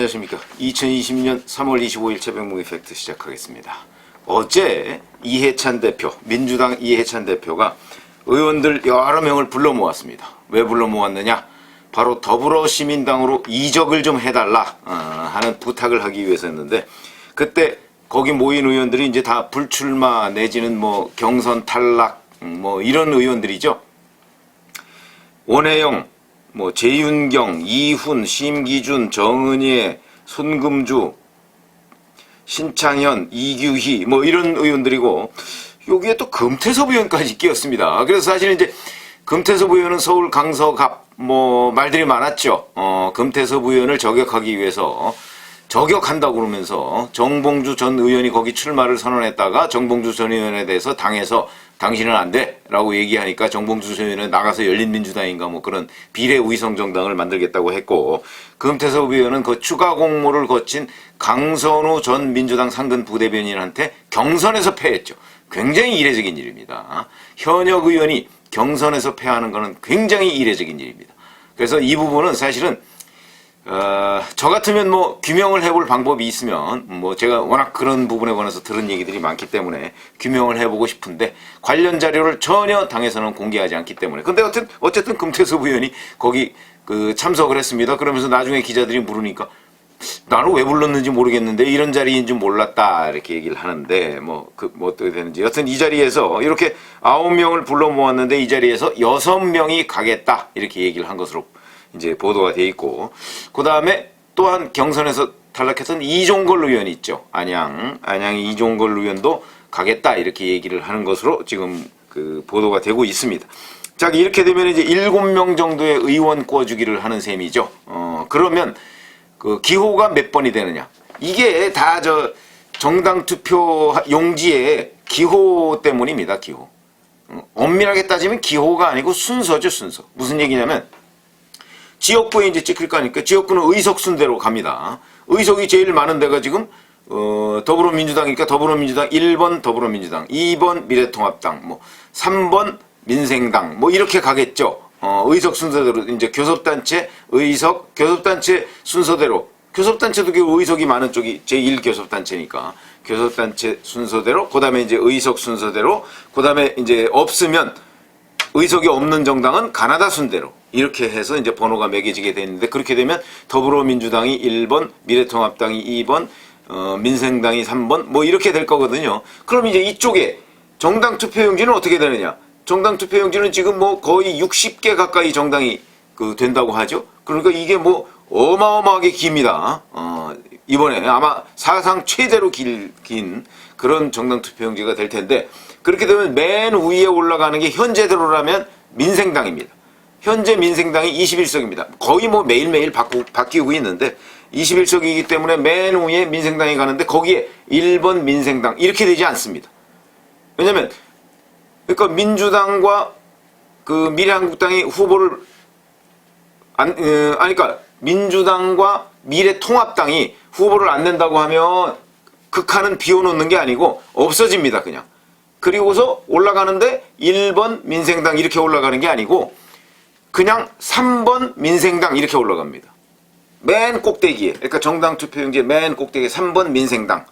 안녕하십니까. 2020년 3월 25일 최병무 이펙트 시작하겠습니다. 어제 이해찬 대표, 민주당 이해찬 대표가 의원들 여러 명을 불러 모았습니다. 왜 불러 모았느냐? 바로 더불어시민당으로 이적을 좀 해달라 하는 부탁을 하기 위해서였는데, 그때 거기 모인 의원들이 이제 다 불출마 내지는 뭐 경선 탈락 뭐 이런 의원들이죠. 원혜영, 뭐 재윤경, 이훈, 심기준, 정은혜, 손금주, 신창현, 이규희 뭐 이런 의원들이고, 여기에 또 금태섭 의원까지 끼었습니다. 그래서 사실 이제 금태섭 의원은 서울 강서갑 뭐 말들이 많았죠. 금태섭 의원을 저격하기 위해서 저격한다고 그러면서 정봉주 전 의원이 거기 출마를 선언했다가 정봉주 전 의원에 대해서 당에서 당신은 안 돼 라고 얘기하니까 정봉주 전 의원은 나가서 열린민주당인가 뭐 그런 비례우위성정당을 만들겠다고 했고, 금태섭 의원은 그 추가 공모를 거친 강선우 전 민주당 상근 부대변인한테 경선에서 패했죠. 굉장히 이례적인 일입니다. 현역 의원이 경선에서 패하는 것은 굉장히 이례적인 일입니다. 그래서 이 부분은 사실은 저 같으면 뭐 규명을 해볼 방법이 있으면, 뭐 제가 워낙 그런 부분에 관해서 들은 얘기들이 많기 때문에 규명을 해보고 싶은데 관련 자료를 전혀 당에서는 공개하지 않기 때문에. 근데 어쨌든 금태섭 의원이 거기 참석을 했습니다. 그러면서 나중에 기자들이 물으니까 나는 왜 불렀는지 모르겠는데 이런 자리인 줄 몰랐다 이렇게 얘기를 하는데, 뭐 어떻게 되는지. 여튼 이 자리에서 이렇게 9명을 불러 모았는데 이 자리에서 6명이 가겠다 이렇게 얘기를 한 것으로 이제 보도가 돼 있고, 그 다음에 또한 경선에서 탈락했던 이종걸 의원이 있죠. 안양의 이종걸 의원도 가겠다 이렇게 얘기를 하는 것으로 지금 보도가 되고 있습니다. 자, 이렇게 되면 이제 7명 정도의 의원 꿔주기를 하는 셈이죠. 그러면 기호가 몇 번이 되느냐? 이게 다 정당 투표 용지의 기호 때문입니다. 기호. 엄밀하게 따지면 기호가 아니고 순서죠, 순서. 무슨 얘기냐면, 지역구에 이제 찍힐 거니까 지역구는 의석 순대로 갑니다. 의석이 제일 많은 데가 지금 더불어민주당이니까 더불어민주당 1번 더불어민주당, 2번 미래통합당, 뭐 3번 민생당 뭐 이렇게 가겠죠. 의석 순서대로 이제 교섭단체 의석, 교섭단체 순서대로, 교섭단체도 의석이 많은 쪽이 제1교섭단체니까 교섭단체 순서대로, 그 다음에 이제 의석 순서대로, 그 다음에 이제 없으면 의석이 없는 정당은 가나다 순대로 이렇게 해서 이제 번호가 매겨지게 되는데, 그렇게 되면 더불어민주당이 1번, 미래통합당이 2번, 민생당이 3번 뭐 이렇게 될 거거든요. 그럼 이제 이쪽에 정당 투표용지는 어떻게 되느냐? 정당 투표용지는 지금 뭐 거의 60개 가까이 정당이 된다고 하죠. 그러니까 이게 뭐 어마어마하게 깁니다. 이번에 아마 사상 최대로 긴 그런 정당 투표용지가 될 텐데, 그렇게 되면 맨 위에 올라가는 게 현재대로라면 민생당입니다. 현재 민생당이 21석입니다. 거의 뭐 매일매일 바뀌고 있는데 21석이기 때문에 맨 위에 민생당이 가는데 거기에 1번 민생당 이렇게 되지 않습니다. 왜냐면 그러니까 민주당과 미래한국당이 후보를 그러니까 민주당과 미래통합당이 후보를 안 낸다고 하면 극한은 비워놓는 게 아니고 없어집니다, 그냥. 그리고서 올라가는데 1번 민생당 이렇게 올라가는 게 아니고 그냥 3번 민생당 이렇게 올라갑니다. 맨 꼭대기에, 그러니까 정당 투표용지의 맨 꼭대기에 3번 민생당.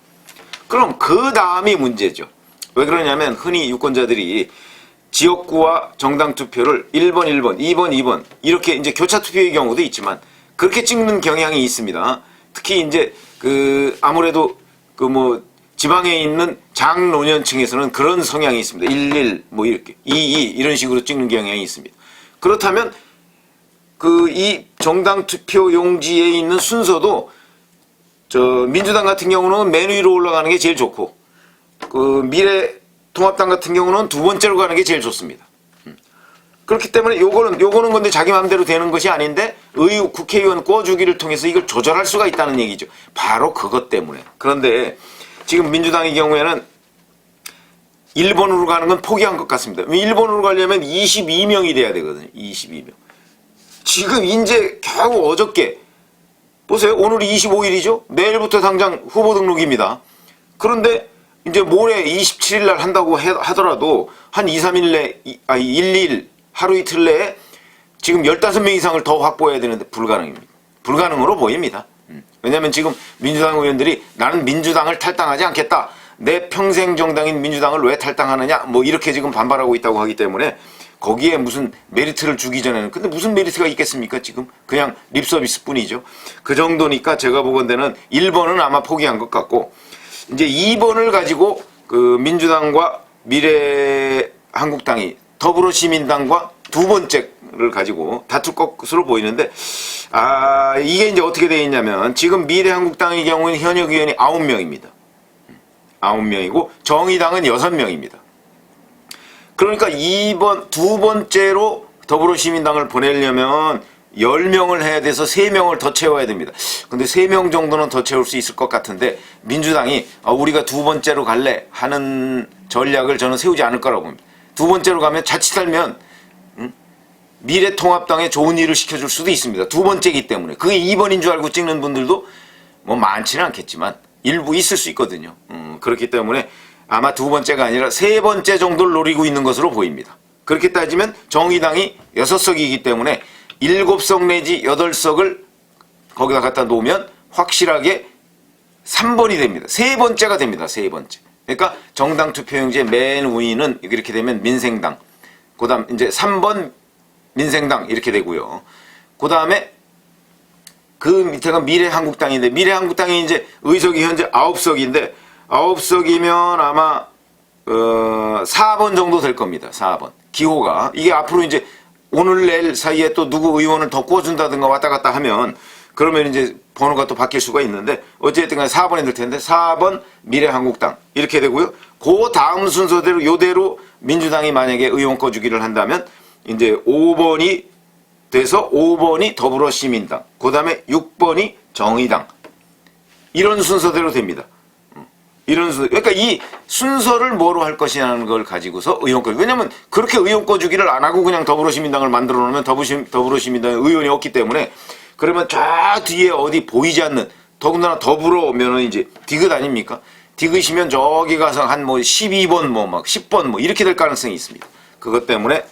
그럼 그 다음이 문제죠. 왜 그러냐면 흔히 유권자들이 지역구와 정당 투표를 1번, 1번, 2번, 2번 이렇게 이제 교차 투표의 경우도 있지만 그렇게 찍는 경향이 있습니다. 특히 이제 아무래도 지방에 있는 장노년층에서는 그런 성향이 있습니다. 11 뭐 이렇게 22 이런 식으로 찍는 경향이 있습니다. 그렇다면 이 정당 투표 용지에 있는 순서도 민주당 같은 경우는 맨 위로 올라가는 게 제일 좋고, 미래통합당 같은 경우는 두 번째로 가는 게 제일 좋습니다. 그렇기 때문에 요거는 근데 자기 마음대로 되는 것이 아닌데 국회의원 꿔주기를 통해서 이걸 조절할 수가 있다는 얘기죠. 바로 그것 때문에. 그런데 지금 민주당의 경우에는 1번으로 가는 건 포기한 것 같습니다. 1번으로 가려면 22명이 돼야 되거든요. 22명. 지금 이제 겨우 어저께 보세요. 오늘이 25일이죠. 내일부터 당장 후보 등록입니다. 그런데 이제 모레 27일 날 한다고 하더라도 한 2, 3일 내, 1, 2일 하루 이틀 내에 지금 15명 이상을 더 확보해야 되는데 불가능입니다. 불가능으로 보입니다. 왜냐하면 지금 민주당 의원들이 나는 민주당을 탈당하지 않겠다. 내 평생 정당인 민주당을 왜 탈당하느냐. 뭐 이렇게 지금 반발하고 있다고 하기 때문에 거기에 무슨 메리트를 주기 전에는 근데 무슨 메리트가 있겠습니까 지금 그냥 립서비스 뿐이죠. 그 정도니까 제가 보건대는 1번은 아마 포기한 것 같고 이제 2번을 가지고 그 민주당과 미래한국당이 더불어시민당과 두 번째를 가지고 다툴 것으로 보이는데 이게 이제 어떻게 되어 있냐면 지금 미래한국당의 경우는 현역 의원이 9명입니다. 9명이고 정의당은 6명입니다. 그러니까 두 번째로 더불어시민당을 보내려면 10명을 해야 돼서 3명을 더 채워야 됩니다. 근데 3명 정도는 더 채울 수 있을 것 같은데 민주당이 우리가 두 번째로 갈래 하는 전략을 저는 세우지 않을 거라고 봅니다. 두 번째로 가면 자칫하면 미래통합당에 좋은 일을 시켜줄 수도 있습니다. 두 번째이기 때문에. 그게 2번인 줄 알고 찍는 분들도 뭐 많지는 않겠지만 일부 있을 수 있거든요. 그렇기 때문에 아마 두 번째가 아니라 세 번째 정도를 노리고 있는 것으로 보입니다. 그렇게 따지면 정의당이 6석이기 때문에 7석 내지 8석을 거기다 갖다 놓으면 확실하게 3번이 됩니다. 세 번째가 됩니다. 세 번째. 그러니까 정당 투표용지의 맨 위는 이렇게 되면 민생당. 그 다음 이제 3번 민생당 이렇게 되고요. 그 다음에 그 밑에가 미래한국당인데 미래한국당이 이제 의석이 현재 9석인데 9석이면 아마 4번 정도 될 겁니다. 4번. 기호가. 이게 앞으로 이제 오늘 내일 사이에 또 누구 의원을 더 꽂준다든가 왔다 갔다 하면 그러면 이제 번호가 또 바뀔 수가 있는데 어쨌든 간에 4번이 될 텐데 4번 미래한국당 이렇게 되고요. 그 다음 순서대로 요대로 민주당이 만약에 의원 꺼주기를 한다면 이제 5번이 돼서 5번이 더불어시민당 그 다음에 6번이 정의당 이런 순서대로 됩니다. 이런 순서. 그러니까 이 순서를 뭐로 할 것이냐는 걸 가지고서 의원 꺼주기. 왜냐면 그렇게 의원 꺼주기를 안 하고 그냥 더불어시민당을 만들어 놓으면 더불어시민당에 의원이 없기 때문에 그러면 저 뒤에 어디 보이지 않는 더군다나 더불어 오면은 이제 디귿 아닙니까? 디귿이면 저기 가서 한 뭐 12번 뭐 막 10번 뭐 이렇게 될 가능성이 있습니다. 그것 때문에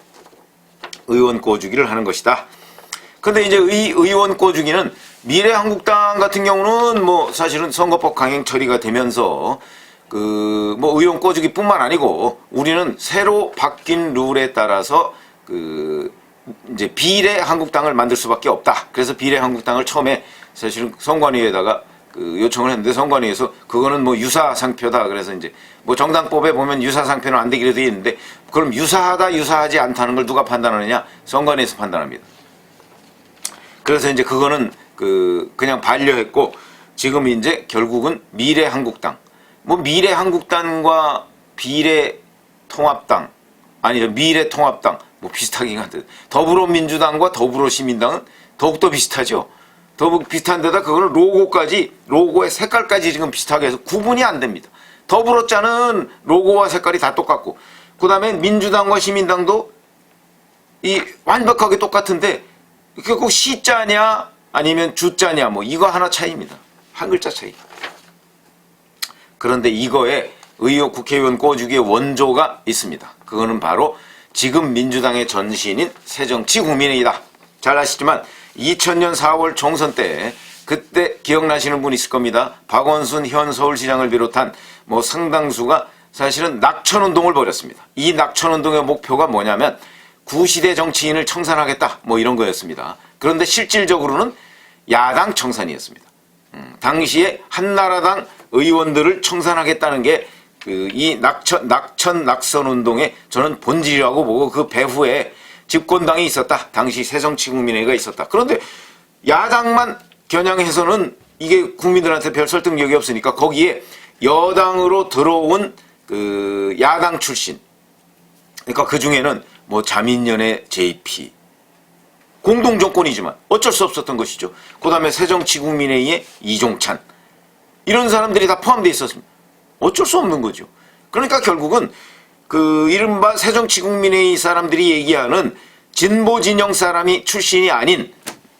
의원 꺼주기를 하는 것이다. 근데 이제 의원 꺼주기는 미래한국당 같은 경우는 뭐 사실은 선거법 강행 처리가 되면서 그 뭐 의원 꺼주기뿐만 아니고 우리는 새로 바뀐 룰에 따라서 그 이제 비례한국당을 만들 수밖에 없다. 그래서 비례한국당을 처음에 사실은 선관위에다가 그 요청을 했는데 선관위에서 그거는 뭐 유사상표다. 그래서 이제 뭐 정당법에 보면 유사상표는 안 되기로 되어 있는데 그럼 유사하다 유사하지 않다는 걸 누가 판단하느냐? 선관위에서 판단합니다. 그래서 이제 그거는 그냥 반려했고 지금 이제 결국은 미래한국당 뭐 미래한국당과 비례통합당 아니 미래통합당 뭐 비슷하긴 한데 더불어민주당과 더불어시민당은 더욱더 비슷하죠. 더욱 비슷한 데다 그거는 로고의 색깔까지 지금 비슷하게 해서 구분이 안 됩니다. 더불어자는 로고와 색깔이 다 똑같고 그 다음에 민주당과 시민당도 이 완벽하게 똑같은데 그게 꼭 시자냐 아니면 주자냐 뭐 이거 하나 차이입니다. 한 글자 차이. 그런데 이거에 국회의원 꺼주기의 원조가 있습니다. 그거는 바로 지금 민주당의 전신인 새정치국민회의다. 잘 아시지만 2000년 4월 총선 때 그때 기억나시는 분 있을 겁니다. 박원순 현 서울시장을 비롯한 뭐 상당수가 사실은 낙천운동을 벌였습니다. 이 낙천운동의 목표가 뭐냐면 구시대 정치인을 청산하겠다 뭐 이런 거였습니다. 그런데 실질적으로는 야당 청산이었습니다. 당시에 한나라당 의원들을 청산하겠다는 게 이 낙선운동의 저는 본질이라고 보고 그 배후에 집권당이 있었다. 당시 새정치국민회의가 있었다. 그런데 야당만 겨냥해서는 이게 국민들한테 별 설득력이 없으니까 거기에 여당으로 들어온 그 야당 출신 그러니까 그 중에는 뭐 자민련의 JP 공동정권이지만 어쩔 수 없었던 것이죠. 그 다음에 새정치국민회의의 이종찬 이런 사람들이 다 포함되어 있었습니다. 어쩔 수 없는 거죠. 그러니까 결국은 그 이른바 새정치국민회의 사람들이 얘기하는 진보진영 사람이 출신이 아닌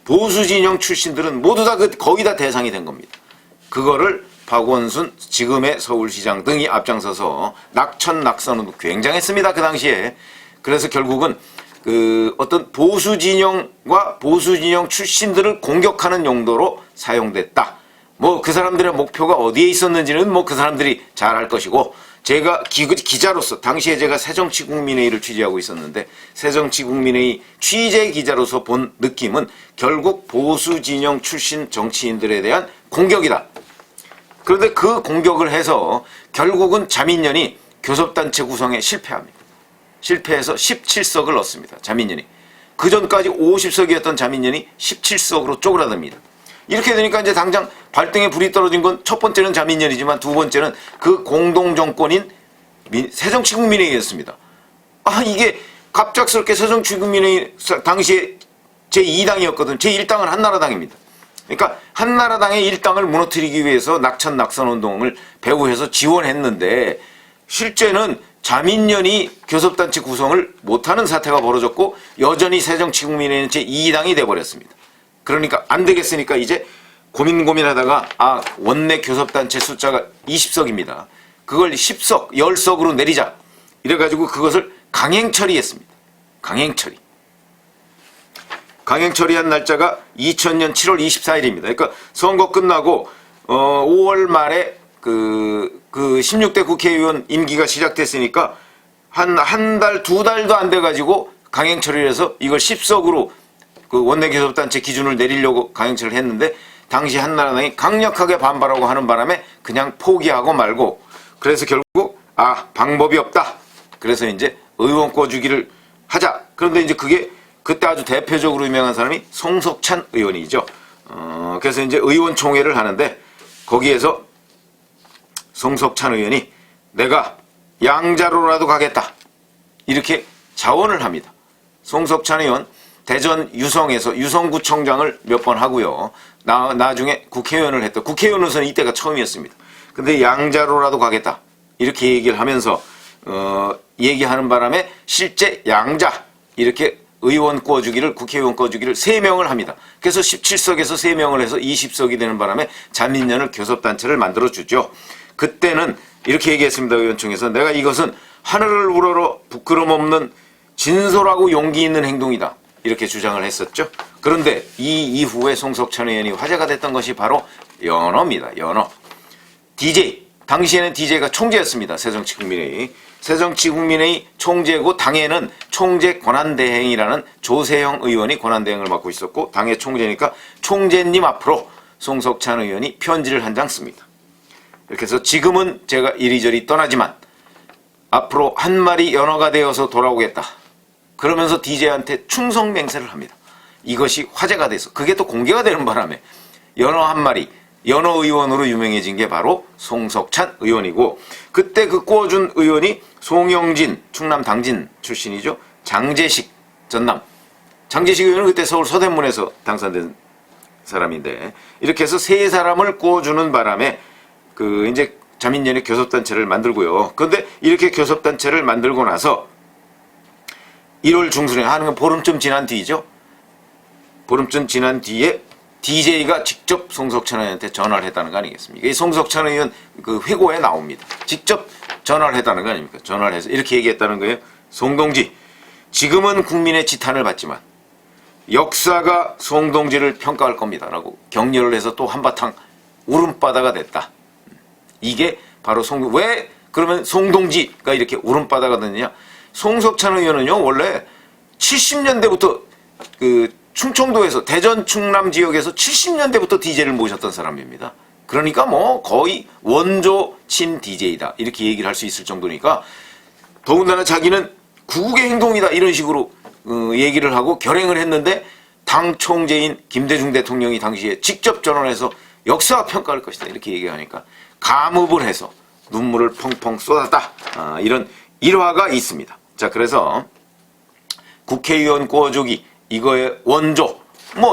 보수진영 출신들은 모두 다 거의 다 대상이 된 겁니다. 그거를 박원순 지금의 서울시장 등이 앞장서서 낙선운동 굉장했습니다. 그 당시에. 그래서 결국은 그 어떤 보수진영과 보수진영 출신들을 공격하는 용도로 사용됐다. 뭐 그 사람들의 목표가 어디에 있었는지는 뭐 그 사람들이 잘 알 것이고, 제가 기자로서 당시에 제가 새정치국민회의를 취재하고 있었는데 새정치국민회의 취재 기자로서 본 느낌은 결국 보수 진영 출신 정치인들에 대한 공격이다. 그런데 그 공격을 해서 결국은 자민련이 교섭단체 구성에 실패합니다. 실패해서 17석을 얻습니다. 자민련이. 그 전까지 50석이었던 자민련이 17석으로 쪼그라듭니다. 이렇게 되니까 이제 당장 발등에 불이 떨어진 건 첫 번째는 자민련이지만 두 번째는 그 공동정권인 새정치국민회의였습니다. 아, 이게 갑작스럽게 새정치국민회의 당시에 제2당이었거든. 제1당은 한나라당입니다. 그러니까 한나라당의 1당을 무너뜨리기 위해서 낙천낙선운동을 배후해서 지원했는데 실제는 자민련이 교섭단체 구성을 못하는 사태가 벌어졌고 여전히 새정치국민회의는 제2당이 돼버렸습니다. 그러니까 안 되겠으니까 이제 고민하다가 원내 교섭단체 숫자가 20석입니다. 그걸 10석, 10석으로 내리자. 이래가지고 그것을 강행 처리했습니다. 강행 처리한 날짜가 2000년 7월 24일입니다. 그러니까 선거 끝나고 5월 말에 그 16대 국회의원 임기가 시작됐으니까 한 달, 두 달도 안 돼가지고 강행 처리를 해서 이걸 10석으로 그 원내교섭단체 기준을 내리려고 강행처를 했는데 당시 한나라당이 강력하게 반발하고 하는 바람에 그냥 포기하고 말고 그래서 결국 방법이 없다. 그래서 이제 의원 꿔주기를 하자. 그런데 이제 그게 그때 아주 대표적으로 유명한 사람이 송석찬 의원이죠. 그래서 이제 의원총회를 하는데 거기에서 송석찬 의원이 내가 양자로라도 가겠다. 이렇게 자원을 합니다. 송석찬 의원 대전 유성구청장을 몇 번 하고요. 나중에 국회의원을 했다. 국회의원으로서는 이때가 처음이었습니다. 근데 양자로라도 가겠다. 이렇게 얘기를 하면서 얘기하는 바람에 실제 양자 이렇게 의원 꿔주기를 국회의원 꿔주기를 3명을 합니다. 그래서 17석에서 3명을 해서 20석이 되는 바람에 자민련을 교섭단체를 만들어주죠. 그때는 이렇게 얘기했습니다. 의원총회에서 내가 이것은 하늘을 우러러 부끄럼 없는 진솔하고 용기 있는 행동이다. 이렇게 주장을 했었죠. 그런데 이 이후에 송석찬 의원이 화제가 됐던 것이 바로 연어입니다. 연어. DJ. 당시에는 DJ가 총재였습니다. 새정치국민회의. 새정치국민회의 총재고 당에는 총재 권한대행이라는 조세형 의원이 권한대행을 맡고 있었고 당의 총재니까 총재님 앞으로 송석찬 의원이 편지를 한 장 씁니다. 이렇게 해서 지금은 제가 이리저리 떠나지만 앞으로 한 마리 연어가 되어서 돌아오겠다. 그러면서 DJ한테 충성 맹세를 합니다. 이것이 화제가 돼서 그게 또 공개가 되는 바람에 연어 한 마리, 연어 의원으로 유명해진 게 바로 송석찬 의원이고 그때 그 꿔준 의원이 송영진, 충남 당진 출신이죠. 장재식, 전남. 장재식 의원은 그때 서울 서대문에서 당선된 사람인데 이렇게 해서 3사람을 꿔주는 바람에 이제 자민련의 교섭단체를 만들고요. 그런데 이렇게 교섭단체를 만들고 나서 1월 중순에 하는 건 보름쯤 지난 뒤죠. 보름쯤 지난 뒤에 DJ가 직접 송석찬 의원한테 전화를 했다는 거 아니겠습니까? 이 송석찬 의원 그 회고에 나옵니다. 직접 전화를 했다는 거 아닙니까? 전화를 해서 이렇게 얘기했다는 거예요. 송동지, 지금은 국민의 지탄을 받지만 역사가 송동지를 평가할 겁니다. 라고 격려를 해서 또 한바탕 울음바다가 됐다. 이게 바로 왜 그러면 송동지가 이렇게 울음바다가 됐느냐? 송석찬 의원은요, 원래 70년대부터 충청도에서, 대전 충남 지역에서 70년대부터 DJ를 모셨던 사람입니다. 그러니까 뭐 거의 원조 친 DJ다. 이렇게 얘기를 할 수 있을 정도니까 더군다나 자기는 구국의 행동이다. 이런 식으로 얘기를 하고 결행을 했는데 당 총재인 김대중 대통령이 당시에 직접 전화해서 역사 평가할 것이다. 이렇게 얘기하니까 감읍을 해서 눈물을 펑펑 쏟았다. 이런 일화가 있습니다. 자, 그래서 국회의원 꿔주기 이거의 원조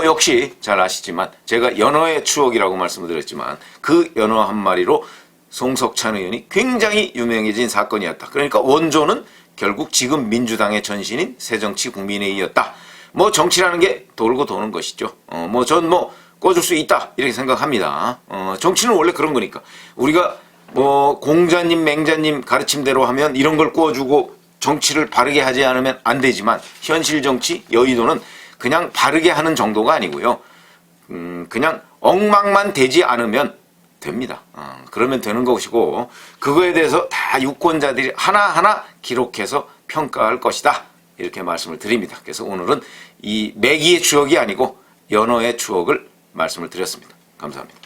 역시 잘 아시지만 제가 연어의 추억이라고 말씀을 드렸지만 그 연어 한 마리로 송석찬 의원이 굉장히 유명해진 사건이었다. 그러니까 원조는 결국 지금 민주당의 전신인 새정치국민회의였다. 정치라는 게 돌고 도는 것이죠. 전 꿔줄 수 있다 이렇게 생각합니다. 정치는 원래 그런 거니까 우리가 공자님 맹자님 가르침대로 하면 이런 걸 꿔주고 정치를 바르게 하지 않으면 안 되지만 현실 정치 여의도는 그냥 바르게 하는 정도가 아니고요. 그냥 엉망만 되지 않으면 됩니다. 그러면 되는 것이고 그거에 대해서 다 유권자들이 하나하나 기록해서 평가할 것이다. 이렇게 말씀을 드립니다. 그래서 오늘은 이 매기의 추억이 아니고 연어의 추억을 말씀을 드렸습니다. 감사합니다.